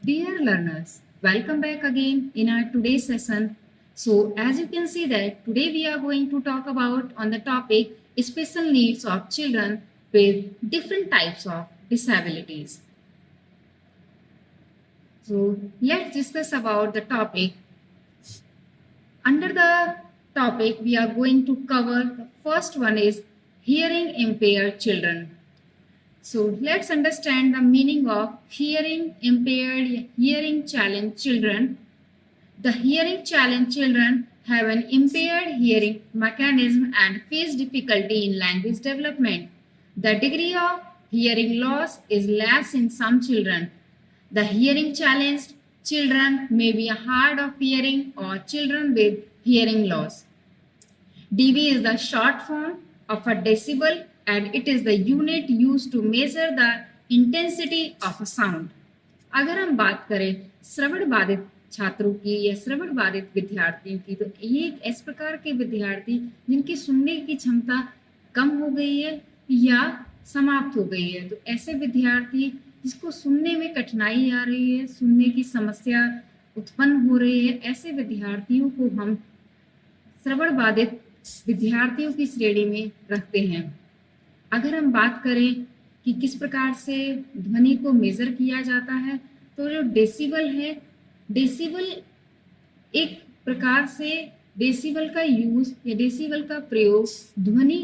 Dear learners, welcome back again in our today's session. So as you can see that today we are going to talk about on the topic special needs of children with different types of disabilities. So let's discuss about the topic. Under the topic we are going to cover the first one is hearing impaired children. So let's understand the meaning of hearing impaired, hearing challenged children. The hearing challenged children have an impaired hearing mechanism and face difficulty in language development. The degree of hearing loss is less in some children. The hearing challenged children may be hard of hearing or children with hearing loss. dB is the short form of a decibel and it is the unit used to measure the intensity of a sound. अगर हम बात करें श्रवण बाधित छात्रों की या श्रवण बाधित विद्यार्थियों की, तो एक इस प्रकार के विद्यार्थी जिनकी सुनने की क्षमता कम हो गई है या समाप्त हो गई है, तो ऐसे विद्यार्थी जिसको सुनने में कठिनाई आ रही है, सुनने की समस्या उत्पन्न हो रही है, ऐसे विद्यार्थियों को हम श्रवण बाधित विद्यार्थियों की श्रेणी में रखते हैं। अगर हम बात करें कि किस प्रकार से ध्वनि को मेजर किया जाता है, तो जो डेसिबल है, डेसिबल एक प्रकार से डेसिबल का यूज या डेसिबल का प्रयोग ध्वनि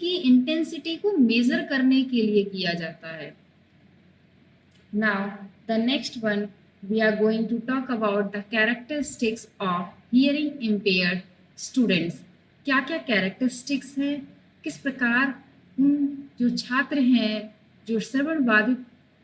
की इंटेंसिटी को मेजर करने के लिए किया जाता है। Now the next one we are going to talk about the characteristics of hearing impaired students. क्या क्या characteristics हैं, किस प्रकार उन जो छात्र हैं जो श्रवण बाधित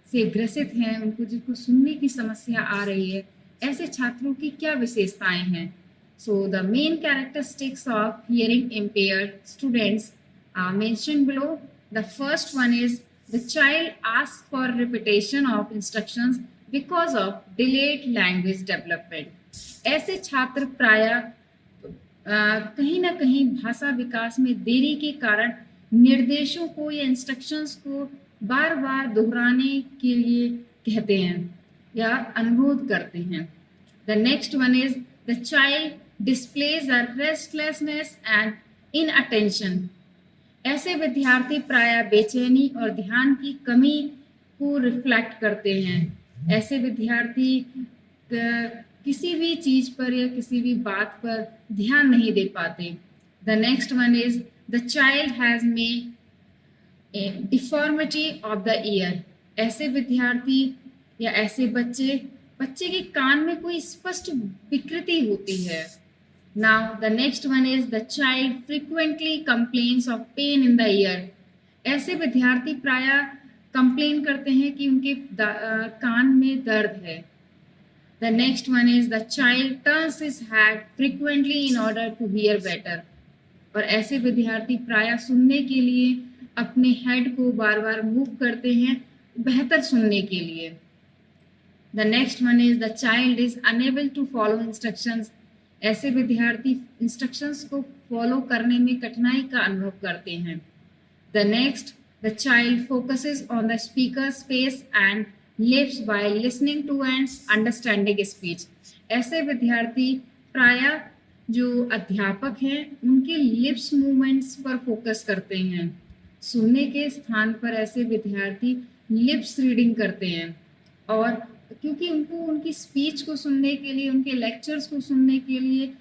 से ग्रसित हैं, उनको जिनको सुनने की समस्या आ रही है, ऐसे छात्रों की क्या विशेषताएं हैं. So the main characteristics of hearing impaired students are mentioned below. The first one is the child asks for repetition of instructions because of delayed language development. ऐसे छात्र प्रायः कहीं ना कहीं भाषा विकास में देरी के कारण निर्देशों को या इंस्ट्रक्शंस को बार बार दोहराने के लिए कहते हैं या अनुरोध करते हैं. The next one is the child displays a restlessness and inattention. ऐसे विद्यार्थी प्रायः बेचैनी और ध्यान की कमी को रिफ्लेक्ट करते हैं. ऐसे विद्यार्थी किसी भी चीज पर या किसी भी बात पर ध्यान नहीं दे पाते. The next one is the child has में डिफॉर्मिटी ऑफ द ईयर. ऐसे विद्यार्थी या ऐसे बच्चे के कान में कोई स्पष्ट विकृति होती है. Now the next one is the child frequently complains of pain in the ear. ऐसे विद्यार्थी प्रायः कंप्लेन करते हैं कि उनके कान में दर्द है. The next one is the child turns his head frequently in order to hear better. और ऐसे विद्यार्थी प्रायः सुनने के लिए अपने हेड को बार बार मूव करते हैं बेहतर सुनने के लिए. The next one is the child is unable to follow instructions. ऐसे विद्यार्थी इंस्ट्रक्शंस को फॉलो करने में कठिनाई का अनुभव करते हैं. The next the child focuses on the speaker's face and lips while listening to and understanding speech. ऐसे विद्यार्थी प्रायः जो अध्यापक हैं उनके लिप्स मूवमेंट्स पर फोकस करते हैं. सुनने के स्थान पर ऐसे विद्यार्थी लिप्स रीडिंग करते हैं, और क्योंकि उनको उनकी स्पीच को सुनने के लिए, उनके लेक्चर्स को सुनने के लिए,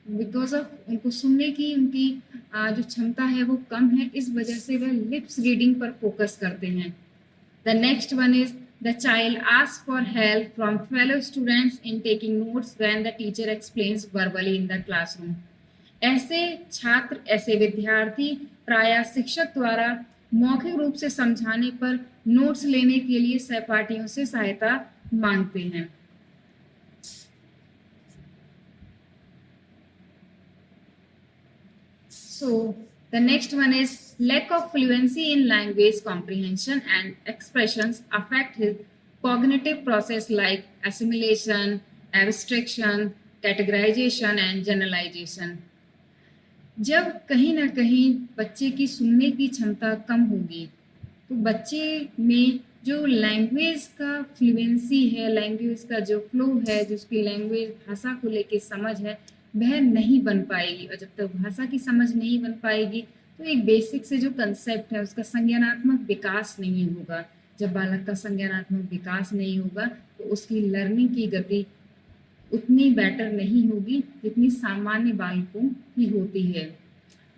बिकॉज ऑफ उनको सुनने की उनकी जो क्षमता है वो कम है, इस वजह से वह लिप्स रीडिंग पर फोकस करते हैं. The next one is the child ask for help from fellow students in taking notes when the teacher explains verbally in the classroom. ऐसे छात्र, ऐसे विद्यार्थी प्रायः शिक्षक द्वारा मौखिक रूप से समझाने पर नोट्स लेने के लिए सहपाठियों से सहायता मांगते हैं. So the next one is lack of fluency in language comprehension and expressions affect his cognitive process like assimilation, abstraction, categorization and generalization. जब कहीं ना कहीं बच्चे की सुनने की क्षमता कम होगी तो बच्चे में जो लैंग्वेज का फ्लुएंसी है, लैंग्वेज का जो फ्लो है, जिसकी लैंग्वेज भाषा को लेके समझ है, वह नहीं बन पाएगी। और जब तक भाषा की समझ नहीं बन पाएगी तो एक बेसिक से जो कंसेप्ट है उसका संज्ञानात्मक विकास नहीं होगा। जब बालक का संज्ञानात्मक विकास नहीं होगा तो उसकी लर्निंग की गति उतनी बेटर नहीं होगी जितनी सामान्य बालकों की होती है।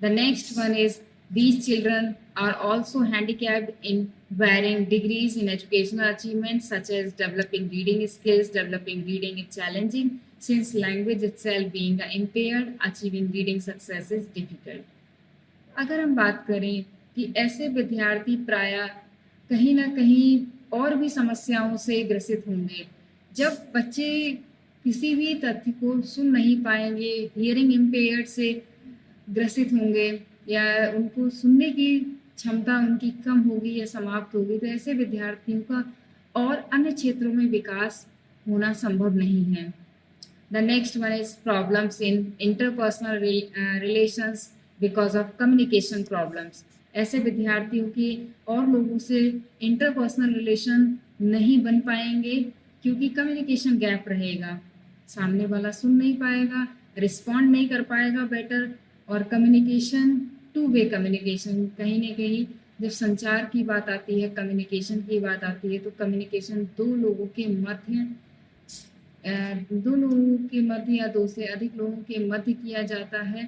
The next one is these children are also handicapped in varying degrees in educational achievements, such as developing reading skills. Developing reading is challenging since language itself being impaired, achieving reading success is difficult. अगर हम बात करें कि ऐसे विद्यार्थी प्रायः कहीं ना कहीं और भी समस्याओं से ग्रसित होंगे। जब बच्चे किसी भी तथ्य को सुन नहीं पाएंगे, हियरिंग इम्पेयर्ड से ग्रसित होंगे या उनको सुनने की क्षमता उनकी कम होगी या समाप्त होगी, तो ऐसे विद्यार्थियों का और अन्य क्षेत्रों में विकास होना संभव नहीं है। The next one is problems in interpersonal relations because of communication problems. ऐसे विद्यार्थियों की और लोगों से इंटरपर्सनल रिलेशन नहीं बन पाएंगे क्योंकि कम्युनिकेशन गैप रहेगा, सामने वाला सुन नहीं पाएगा, रिस्पॉन्ड नहीं कर पाएगा बेटर। और कम्युनिकेशन, टू वे कम्युनिकेशन, कहीं ना कहीं जब संचार की बात आती है, कम्युनिकेशन की बात आती है, तो कम्युनिकेशन दो लोगों के मध्य या दो से अधिक लोगों के मध्य किया जाता है।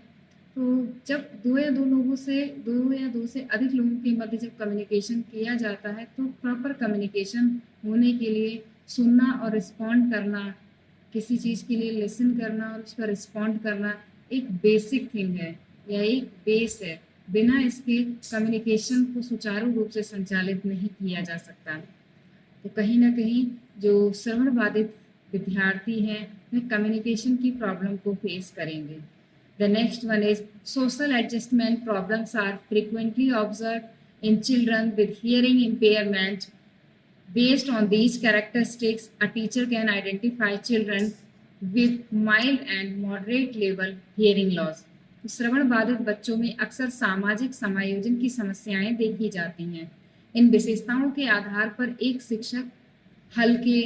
तो जब दो या दो से अधिक लोगों के मध्य जब कम्युनिकेशन किया जाता है तो प्रॉपर कम्युनिकेशन होने के लिए सुनना और रिस्पॉन्ड करना, किसी चीज़ के लिए लिसन करना और उसका रिस्पॉन्ड करना एक बेसिक थिंग है या एक बेस है। बिना इसके कम्युनिकेशन को सुचारू रूप से संचालित नहीं किया जा सकता। तो कहीं ना कहीं जो श्रवण बाधित विद्यार्थी हैं वे कम्युनिकेशन की प्रॉब्लम को फेस करेंगे। The next one is social adjustment problems are frequently observe in children with hearing impairment. Based on these characteristics, a teacher can identify children with mild and moderate level hearing loss. श्रवण बाधित बच्चों में अक्सर सामाजिक समायोजन की समस्याएं देखी जाती हैं। इन विशेषताओं के आधार पर एक शिक्षक हल्के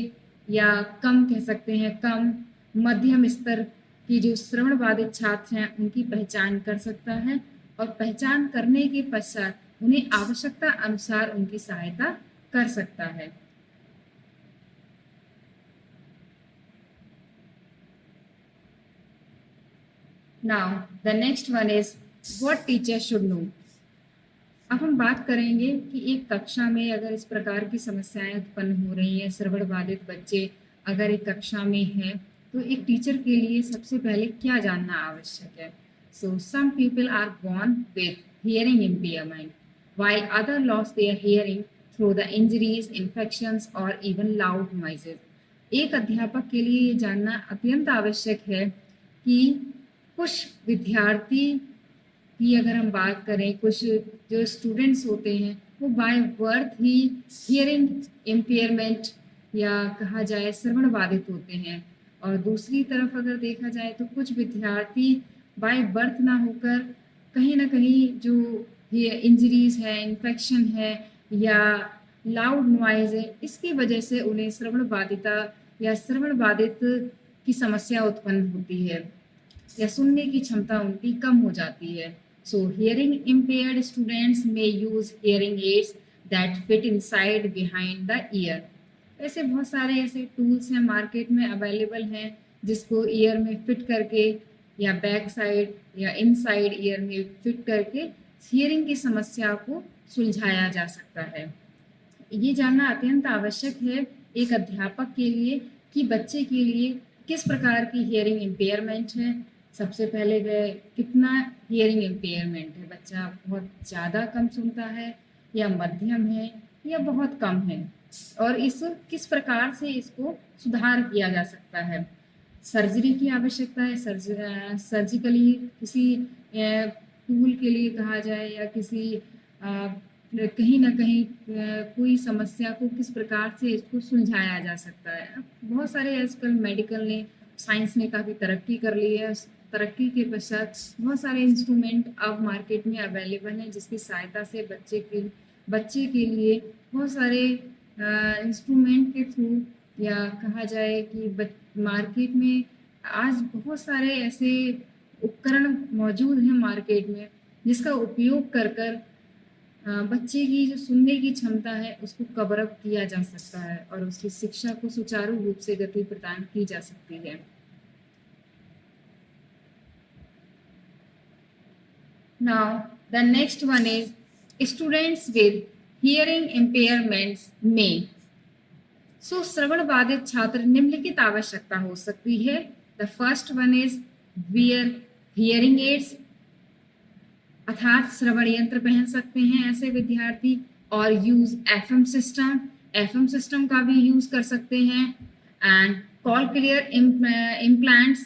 या कम कह सकते हैं, कम मध्यम स्तर की जो श्रवण बाधित छात्र हैं उनकी पहचान कर सकता है और पहचान करने के पश्चात उन्हें आवश्यकता अनुसार उनकी सहायता कर सकता है। Now the next one is what teacher should know. अब हम बात करेंगे कि एक कक्षा में अगर इस प्रकार की समस्याएं उत्पन्न हो रही हैं, श्रवण बाधित बच्चे अगर एक कक्षा में हैं तो एक टीचर के लिए सबसे पहले क्या जानना आवश्यक है। So some people are born with hearing impairment while other lost their hearing through the injuries, infections or even loud noises. एक अध्यापक के लिए ये जानना अत्यंत आवश्यक है कि कुछ विद्यार्थी की अगर हम बात करें, कुछ जो स्टूडेंट्स होते हैं वो by birth he hearing impairment या कहा जाए श्रवण बाधित होते हैं, और दूसरी तरफ अगर देखा जाए तो कुछ विद्यार्थी बाय बर्थ ना होकर कहीं ना कहीं जो ये इंजरीज है, इन्फेक्शन है या लाउड नॉइज है, इसकी वजह से उन्हें श्रवण बाधिता या श्रवण बाधित की समस्या उत्पन्न होती है या सुनने की क्षमता उनकी कम हो जाती है। So hearing impaired students may use hearing aids that fit inside behind the ear. ऐसे बहुत सारे ऐसे टूल्स हैं मार्केट में अवेलेबल हैं जिसको ईयर में फिट करके या बैक साइड या इनसाइड ईयर में फिट करके हियरिंग की समस्या को सुलझाया जा सकता है। ये जानना अत्यंत आवश्यक है एक अध्यापक के लिए कि बच्चे के लिए किस प्रकार की हियरिंग इम्पेयरमेंट है। सबसे पहले वह कितना हियरिंग इम्पेयरमेंट है, बच्चा बहुत ज़्यादा कम सुनता है या मध्यम है या बहुत कम है, और इस किस प्रकार से इसको सुधार किया जा सकता है। सर्जरी की आवश्यकता है, सर्जिकली किसी टूल के लिए कहा जाए या किसी कहीं ना कहीं कोई समस्या को किस प्रकार से इसको सुलझाया जा सकता है। बहुत सारे आजकल मेडिकल ने, साइंस ने काफ़ी तरक्की कर ली है। तरक्की के पश्चात बहुत सारे इंस्ट्रूमेंट अब मार्केट में अवेलेबल हैं जिसकी सहायता से बच्चे के लिए बहुत सारे इंस्ट्रूमेंट के थ्रू, या कहा जाए कि मार्केट में आज बहुत सारे ऐसे उपकरण मौजूद हैं मार्केट में, जिसका उपयोग कर कर बच्चे की जो सुनने की क्षमता है उसको कवर अप किया जा सकता है और उसकी शिक्षा को सुचारू रूप से गति प्रदान की जा सकती है। Now the next one is students with hearing impairments may. So श्रवण बाधित छात्र निम्नलिखित आवश्यकता हो सकती है। The first one is wear hearing aids, अर्थात श्रवण यंत्र पहन सकते हैं ऐसे विद्यार्थी, और यूज एफएम सिस्टम का भी यूज कर सकते हैं, एंड कॉक्लियर इम्प्लांट्स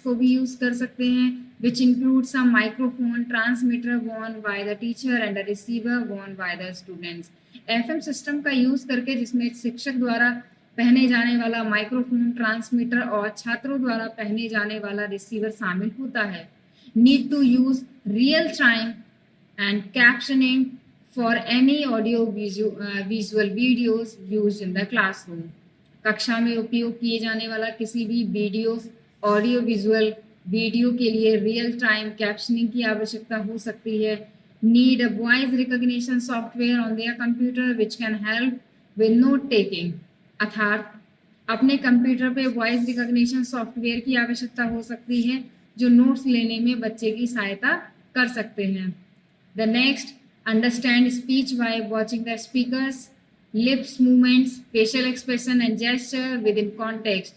को भी यूज कर सकते हैं, which includes some microphone transmitter worn by the teacher and a receiver worn by the students. FM system का यूज करके, जिसमें शिक्षक द्वारा पहने जाने वाला माइक्रोफोन, ट्रांसमीटर और छात्रों द्वारा पहने जाने वाला रिसीवर शामिल होता है। Need to use real time and captioning for any audio visual videos used in the classroom. कक्षा में उपयोग किए जाने वाला किसी भी ऑडियो विजुअल वीडियो के लिए रियल टाइम कैप्शनिंग की आवश्यकता हो सकती है। Need a voice recognition software on their computer which can help with note taking, अर्थात अपने कंप्यूटर पे वॉइस रिकॉग्निशन सॉफ्टवेयर की आवश्यकता हो सकती है जो नोट्स लेने में बच्चे की सहायता कर सकते हैं। The next, understand speech by watching the speakers, lips movements, facial expression and gesture with in context,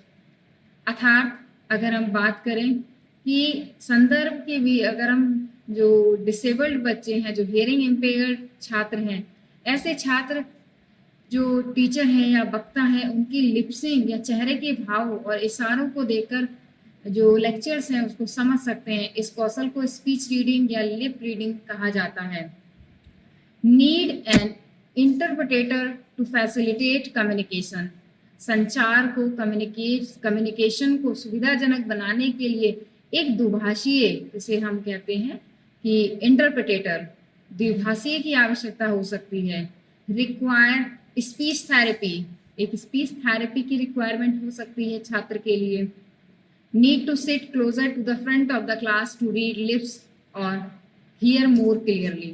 अर्थात अगर हम बात करें कि संदर्भ के भी, अगर हम जो डिसेबल्ड बच्चे हैं, जो हियरिंग इम्पेयर्ड छात्र हैं, ऐसे छात्र जो टीचर हैं या वक्ता हैं उनकी लिप्सिंग या चेहरे के भाव और इशारों को देखकर जो लेक्चर्स हैं उसको समझ सकते हैं। इस कौशल को स्पीच रीडिंग या लिप रीडिंग कहा जाता है। Need an interpreter to facilitate communication, संचार को कम्युनिकेशन को सुविधाजनक बनाने के लिए एक दुभाषीय, जिसे हम कहते हैं कि इंटरप्रेटर, द्विभाषीय की आवश्यकता हो सकती है। रिक्वायर स्पीच थेरेपी, एक स्पीच थेरेपी की रिक्वायरमेंट हो सकती है छात्र के लिए। Need to sit closer to the front of the class to read lips और हियर मोर क्लियरली,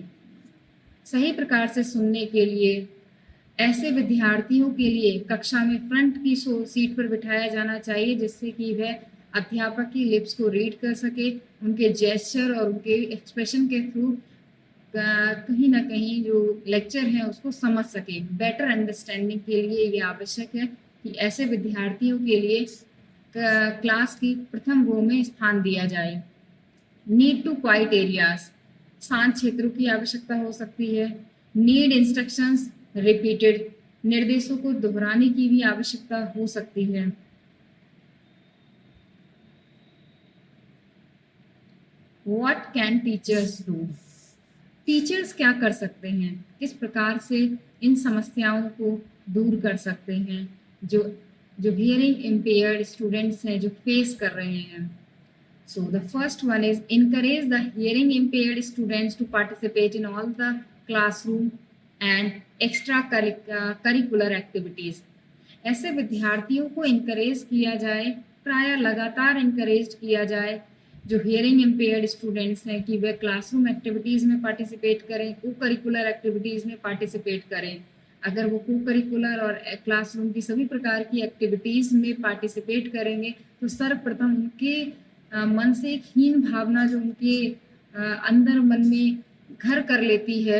सही प्रकार से सुनने के लिए ऐसे विद्यार्थियों के लिए कक्षा में फ्रंट की सीट पर बिठाया जाना चाहिए, जिससे कि वह अध्यापक की लिप्स को रीड कर सके, उनके जेस्चर और उनके एक्सप्रेशन के थ्रू कहीं ना कहीं जो लेक्चर है उसको समझ सके। बेटर अंडरस्टैंडिंग के लिए ये आवश्यक है कि ऐसे विद्यार्थियों के लिए क्लास की प्रथम रो में स्थान दिया जाए। नीड टू क्वाइट एरियाज, शांत क्षेत्रों की आवश्यकता हो सकती है। नीड इंस्ट्रक्शंस रिपीटेड, निर्देशों को दोहराने की भी आवश्यकता हो सकती है। What can teachers do, teachers क्या कर सकते हैं, किस प्रकार से इन समस्याओं को दूर कर सकते हैं जो हियरिंग इम्पेयर्ड स्टूडेंट्स हैं जो फेस कर रहे हैं। So the first one is encourage the hearing impaired students to participate in all the classroom and extra curricular activities. ऐसे विद्यार्थियों को इनकरेज किया जाए, प्राय लगातार इनकरेज किया जाए जो हियरिंग इम्पेयर्ड स्टूडेंट्स हैं कि वे क्लासरूम एक्टिविटीज़ में पार्टिसिपेट करें, को करिकुलर एक्टिविटीज़ में पार्टिसिपेट करें। अगर वो को करिकुलर और क्लासरूम की सभी प्रकार की एक्टिविटीज़ में पार्टिसिपेट करेंगे तो सर्वप्रथम उनके मन से एक हीन भावना जो उनके अंदर मन में घर कर लेती है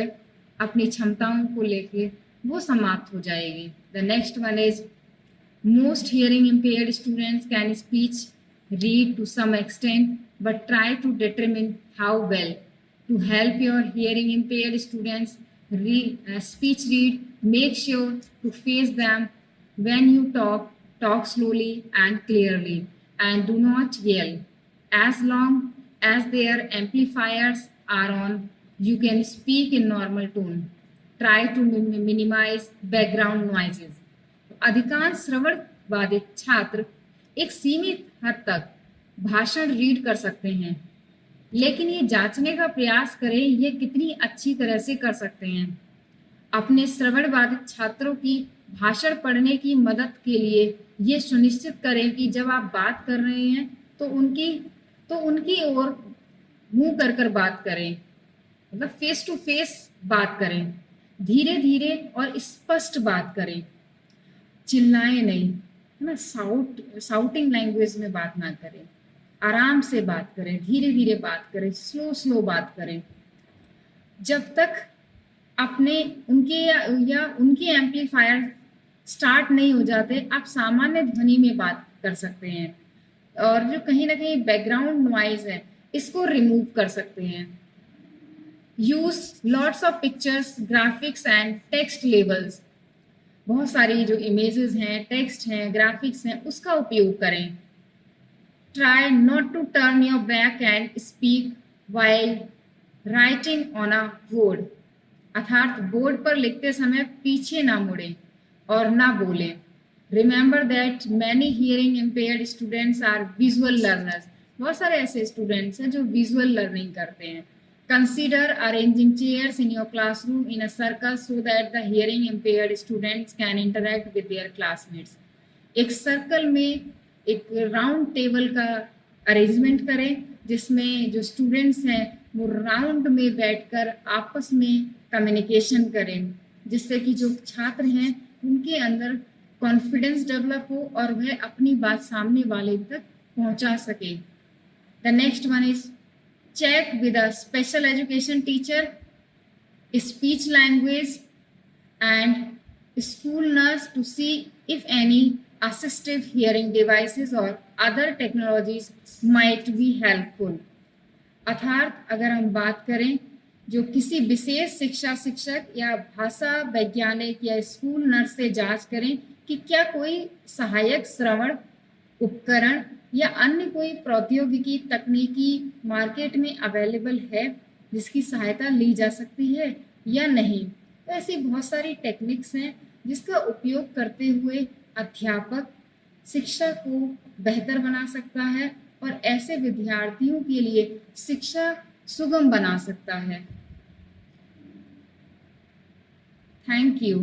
अपनी क्षमताओं को लेके, वो समाप्त हो जाएगी। The next one is most hearing impaired students can speech read to some extent but try to determine how well to help your hearing impaired students speech read, make sure to face them when you talk slowly and clearly, and do not yell. As long as their amplifiers are on, you can speak in normal tone. Try to minimize background noises. अधिकांश श्रवण बाधित छात्र एक सीमित हद तक भाषण read कर सकते हैं, लेकिन ये जांचने का प्रयास करें ये कितनी अच्छी तरह से कर सकते हैं। अपने श्रवण बाधित छात्रों की भाषण पढ़ने की मदद के लिए ये सुनिश्चित करें कि जब आप बात कर रहे हैं तो उनकी ओर मुंह कर कर बात करें, मतलब फेस टू फेस बात करें, धीरे धीरे और स्पष्ट बात करें, चिल्लाएं नहीं, है ना, साउटिंग लैंग्वेज में बात ना करें, आराम से बात करें, धीरे धीरे बात करें, स्लो स्लो बात करें। जब तक अपने या उनके एम्पलीफायर स्टार्ट नहीं हो जाते, आप सामान्य ध्वनि में बात कर सकते हैं और जो कहीं ना कहीं बैकग्राउंड नॉइज है इसको रिमूव कर सकते हैं। Use lots of pictures, graphics and text labels, बहुत सारी जो इमेजेस हैं, टेक्स्ट हैं, ग्राफिक्स हैं, उसका उपयोग करें। Try not to turn your back and speak while writing on a board, अर्थात बोर्ड पर लिखते समय पीछे ना मुड़े और ना बोले। Remember that many hearing impaired students are visual learners, बहुत सारे ऐसे स्टूडेंट्स हैं जो विजुअल लर्निंग करते हैं। Consider arranging chairs in your classroom in a circle so that the hearing impaired students can interact with their classmates, एक circle में एक राउंड टेबल का अरेंजमेंट करें जिसमें जो स्टूडेंट्स हैं वो राउंड में बैठकर आपस में कम्युनिकेशन करें, जिससे कि जो छात्र हैं उनके अंदर कॉन्फिडेंस डेवलप हो और वह अपनी बात सामने वाले तक पहुंचा सके। The next one is check with a special education teacher, speech language and school nurse to see if any assistive hearing devices or other technologies might be helpful। अर्थात अगर हम बात करें जो किसी विशेष शिक्षा शिक्षक या भाषा वैज्ञानिक या स्कूल नर्स से जांच करें कि क्या कोई सहायक श्रवण उपकरण या अन्य कोई प्रौद्योगिकी तकनीकी मार्केट में अवेलेबल है जिसकी सहायता ली जा सकती है या नहीं। तो ऐसी बहुत सारी टेक्निक्स हैं जिसका उपयोग करते हुए अध्यापक शिक्षा को बेहतर बना सकता है और ऐसे विद्यार्थियों के लिए शिक्षा सुगम बना सकता है। Thank you.